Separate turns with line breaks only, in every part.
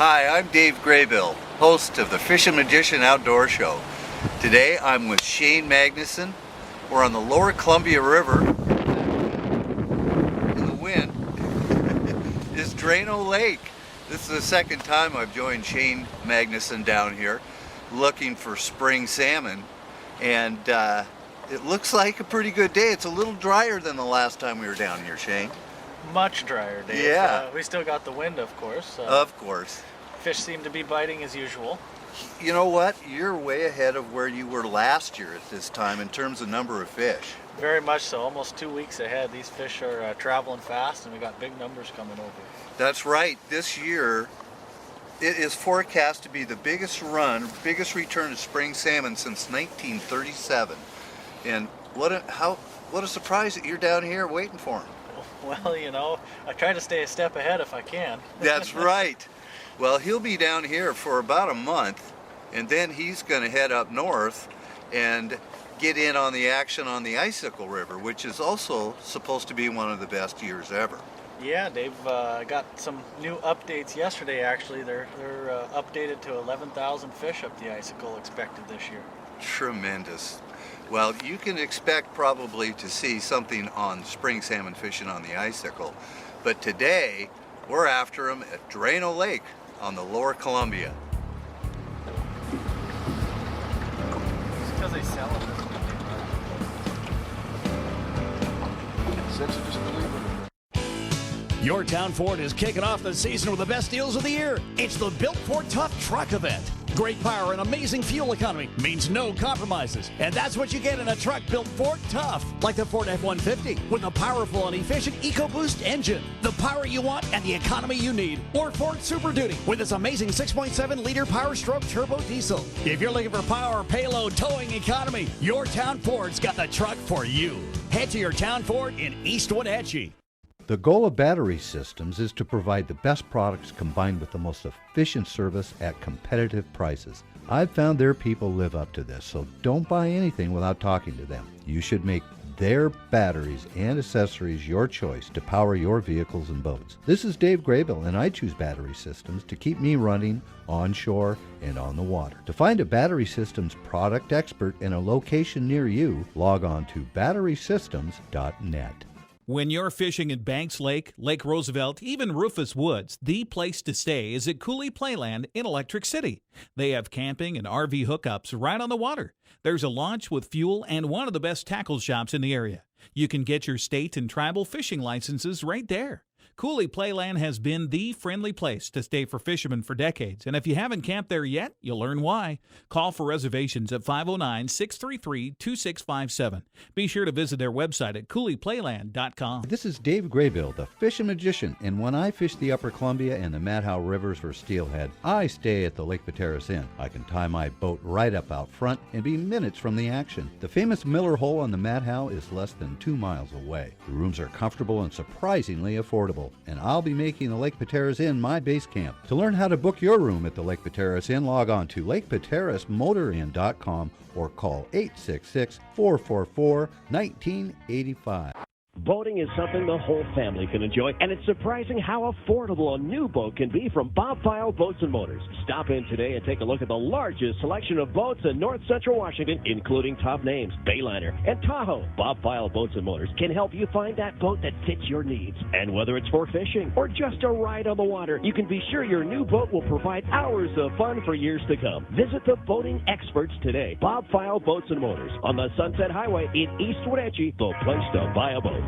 Hi, I'm Dave Graybill, host of the Fishin Magician Outdoor Show. Today I'm with Shane Magnuson. We're on the lower Columbia River. In the wind is Drano Lake. This is the second time I've joined Shane Magnuson down here looking for spring salmon, and it looks like a pretty good day. It's a little drier than the last time we were down here, Shane.
Much drier, Dave.
Yeah.
We still got the wind, of course.
Of course.
Fish seem to be biting as usual.
You know what? You're way ahead of where you were last year at this time in terms of number of fish.
Very much so. Almost 2 weeks ahead. These fish are traveling fast, and we got big numbers coming over.
That's right. This year, it is forecast to be the biggest return of spring salmon since 1937. And what a surprise that you're down here waiting for them.
Well, you know, I try to stay a step ahead if I can.
That's right. Well, he'll be down here for about a month, and then he's going to head up north and get in on the action on the Icicle River, which is also supposed to be one of the best years ever.
Yeah, Dave, got some new updates yesterday, actually. They're updated to 11,000 fish up the Icicle expected this year.
Tremendous. Well, you can expect probably to see something on spring salmon fishing on the Icicle, but today we're after them at Drano Lake on the lower Columbia.
It's because they sell it.
Your town Ford is kicking off the season with the best deals of the year. It's the Built Ford Tough Truck event. Great power and amazing fuel economy means no compromises. And that's what you get in a truck built Ford Tough. Like the Ford F-150 with a powerful and efficient EcoBoost engine. The power you want and the economy you need. Or Ford Super Duty with its amazing 6.7-liter Power Stroke turbo diesel. If you're looking for power, payload, towing economy, your town Ford's got the truck for you. Head to your town Ford in East Wenatchee.
The goal of Battery Systems is to provide the best products combined with the most efficient service at competitive prices. I've found their people live up to this, so don't buy anything without talking to them. You should make their batteries and accessories your choice to power your vehicles and boats. This is Dave Graybill, and I choose Battery Systems to keep me running onshore and on the water. To find a Battery Systems product expert in a location near you, log on to batterysystems.net.
When you're fishing at Banks Lake, Lake Roosevelt, even Rufus Woods, the place to stay is at Coulee Playland in Electric City. They have camping and RV hookups right on the water. There's a launch with fuel and one of the best tackle shops in the area. You can get your state and tribal fishing licenses right there. Coulee Playland has been the friendly place to stay for fishermen for decades, and if you haven't camped there yet, you'll learn why. Call for reservations at 509-633-2657. Be sure to visit their website at CooleyPlayland.com.
This is Dave Graybill, the Fishin Magician, and when I fish the Upper Columbia and the Madhow Rivers for steelhead, I stay at the Lake Pateros Inn. I can tie my boat right up out front and be minutes from the action. The famous Miller Hole on the Madhow is less than 2 miles away. The rooms are comfortable and surprisingly affordable, and I'll be making the Lake Pateros Inn my base camp. To learn how to book your room at the Lake Pateros Inn, log on to lakepaterosmotorin.com or call 866-444-1985.
Boating is something the whole family can enjoy, and it's surprising how affordable a new boat can be from Bob File Boats and Motors. Stop in today and take a look at the largest selection of boats in North Central Washington, including top names, Bayliner and Tahoe. Bob File Boats and Motors can help you find that boat that fits your needs. And whether it's for fishing or just a ride on the water, you can be sure your new boat will provide hours of fun for years to come. Visit the boating experts today. Bob File Boats and Motors on the Sunset Highway in East Wenatchee, the place to buy a boat.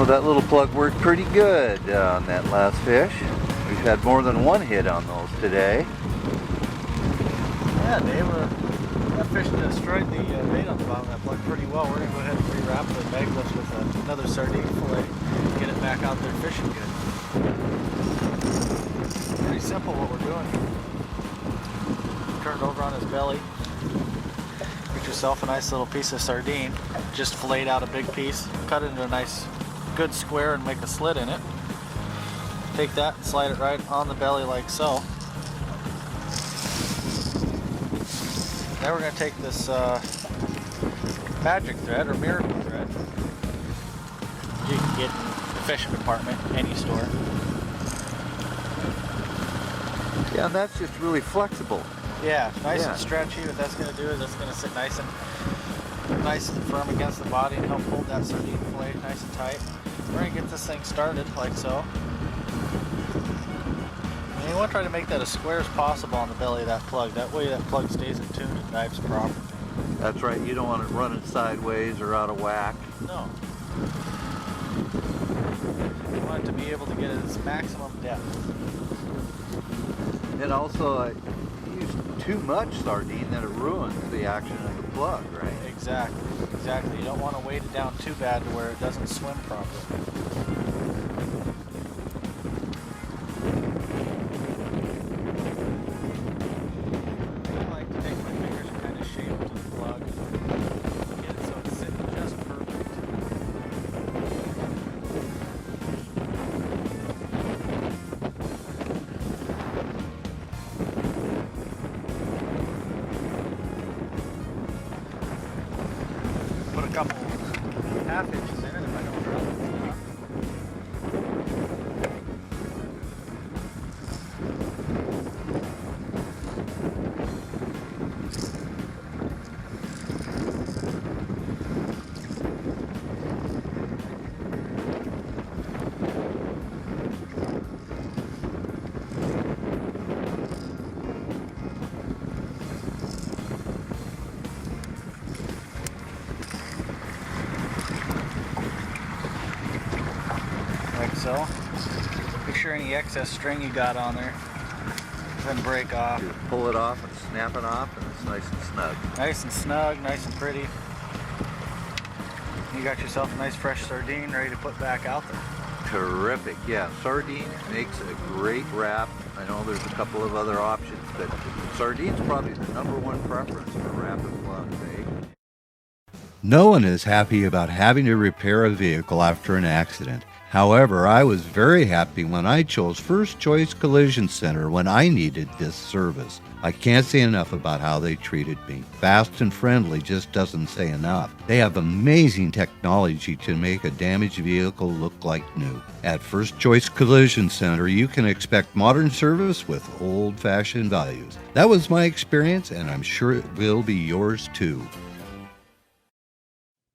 Oh, that little plug worked pretty good on that last fish. We've had more than one hit on those today.
Yeah, Dave, that fish destroyed the bait on the bottom of that plug pretty well. We're going to go ahead and rewrap the bag lift with another sardine fillet, get it back out there fishing good. Pretty simple what we're doing here. Turn it over on his belly. Get yourself a nice little piece of sardine. Just filleted out a big piece. Cut it into a nice, good square and make a slit in it. Take that and slide it right on the belly like so. Now we're going to take this magic thread or miracle thread you can get in the fishing department, any store.
Yeah, and that's just really flexible.
Yeah, nice and stretchy. What that's going to do is it's going to sit nice and firm against the body and help hold that sardine fillet nice and tight. We're going to get this thing started like so. And you want to try to make that as square as possible on the belly of that plug. That way that plug stays in tune and dives properly.
That's right, you don't want it running sideways or out of whack.
No. You want it to be able to get its maximum depth.
And also, you use too much sardine, then it ruins the action of the plug, right?
Exactly. You don't want to weight it down too bad to where it doesn't swim properly. I like to take my fingers and kind of shape it to the plug. Get it so it's sitting just perfect. Put a couple half inches in it if I don't drill it. Like so. Make sure any excess string you got on there doesn't break off.
You pull it off and snap it off, and it's nice and snug.
Nice and snug, nice and pretty. You got yourself a nice fresh sardine ready to put back out there.
Terrific, yeah. Sardine makes a great wrap. I know there's a couple of other options, but sardine's probably the #1 preference for wrapping plugs, eh?
No one is happy about having to repair a vehicle after an accident. However, I was very happy when I chose First Choice Collision Center when I needed this service. I can't say enough about how they treated me. Fast and friendly just doesn't say enough. They have amazing technology to make a damaged vehicle look like new. At First Choice Collision Center, you can expect modern service with old-fashioned values. That was my experience, and I'm sure it will be yours too.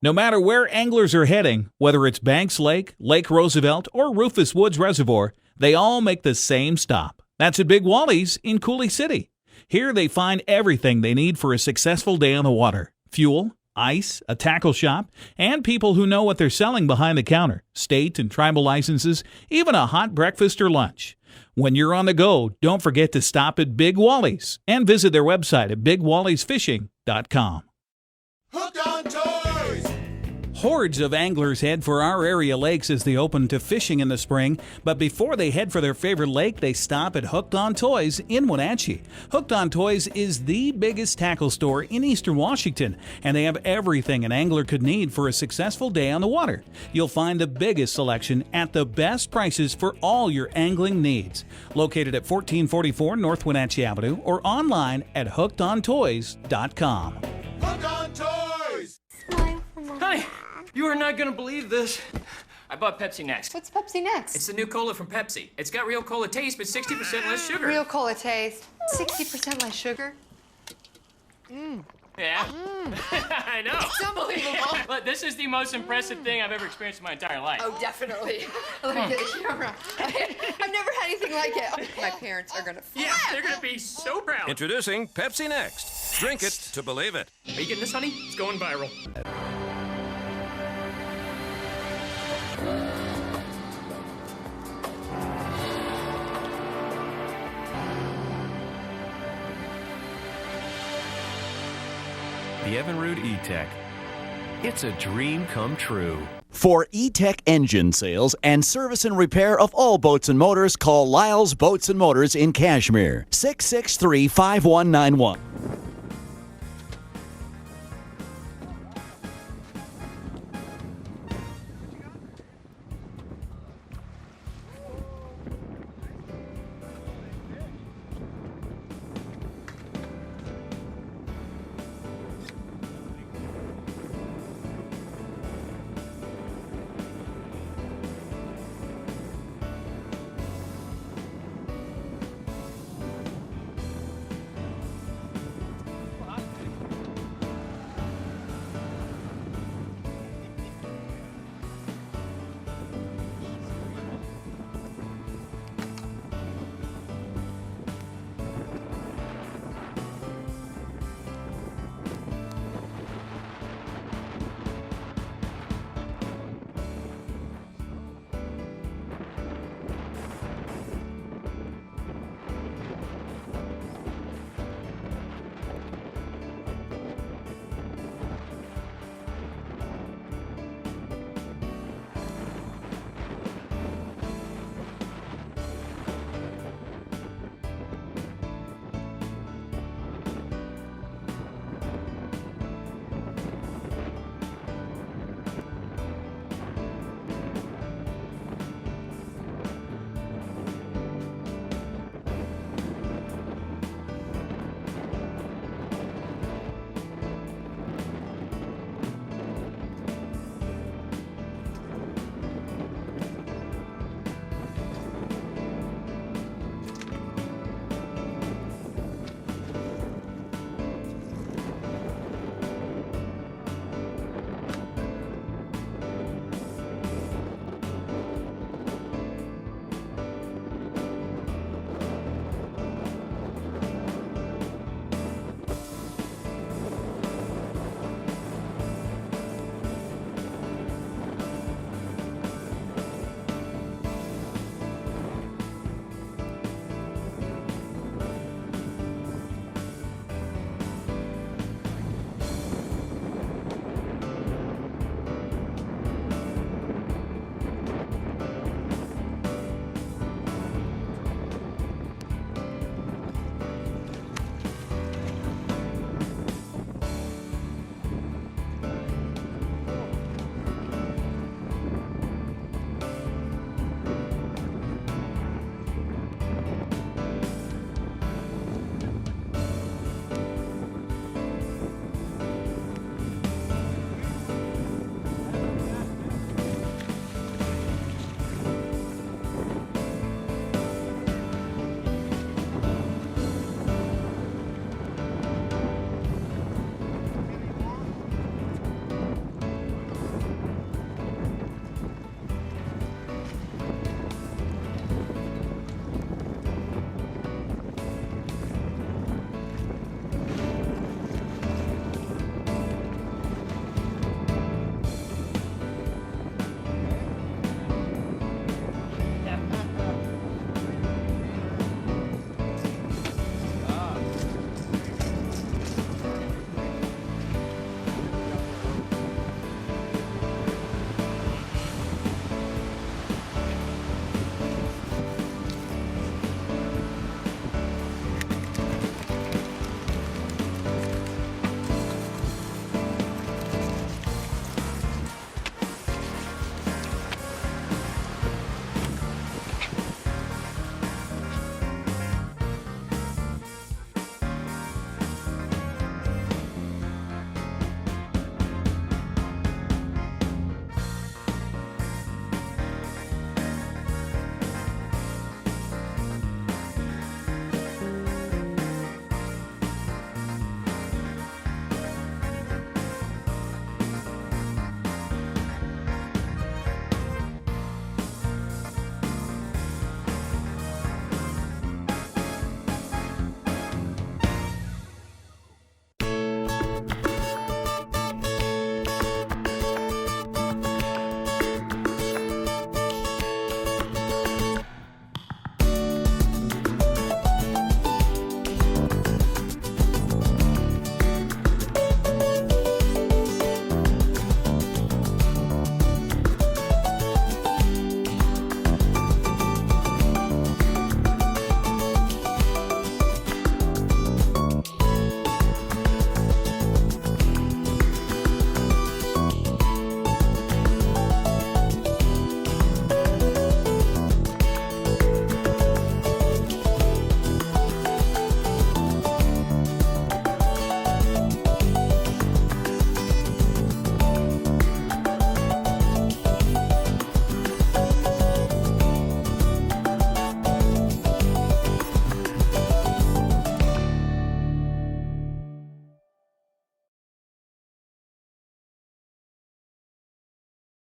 No matter where anglers are heading, whether it's Banks Lake, Lake Roosevelt, or Rufus Woods Reservoir, they all make the same stop. That's at Big Wally's in Coulee City. Here they find everything they need for a successful day on the water: fuel, ice, a tackle shop, and people who know what they're selling behind the counter, state and tribal licenses, even a hot breakfast or lunch. When you're on the go, don't forget to stop at Big Wally's and visit their website at bigwallysfishing.com.
Hooked on toys!
Hordes of anglers head for our area lakes as they open to fishing in the spring, but before they head for their favorite lake, they stop at Hooked on Toys in Wenatchee. Hooked on Toys is the biggest tackle store in eastern Washington, and they have everything an angler could need for a successful day on the water. You'll find the biggest selection at the best prices for all your angling needs. Located at 1444 North Wenatchee Avenue or online at hookedontoys.com.
Hooked on toys!
Honey, you are not gonna believe this. I bought Pepsi Next.
What's Pepsi Next?
It's the new cola from Pepsi. It's got real cola taste, but 60% less sugar.
Real cola taste. 60% less sugar.
Yeah. I know.
It's unbelievable.
But this is the most impressive thing I've ever experienced in my entire life.
Oh, definitely. Let me get the camera. I've never had anything like it. My parents are gonna flip.
Yeah, they're gonna be so proud.
Introducing Pepsi Next. Drink it to believe it.
Are you getting this, honey? It's going viral.
The Evinrude E-Tech. It's a dream come true.
For E-Tech engine sales and service and repair of all boats and motors, call Lyle's Boats and Motors in Kashmir, 663-5191.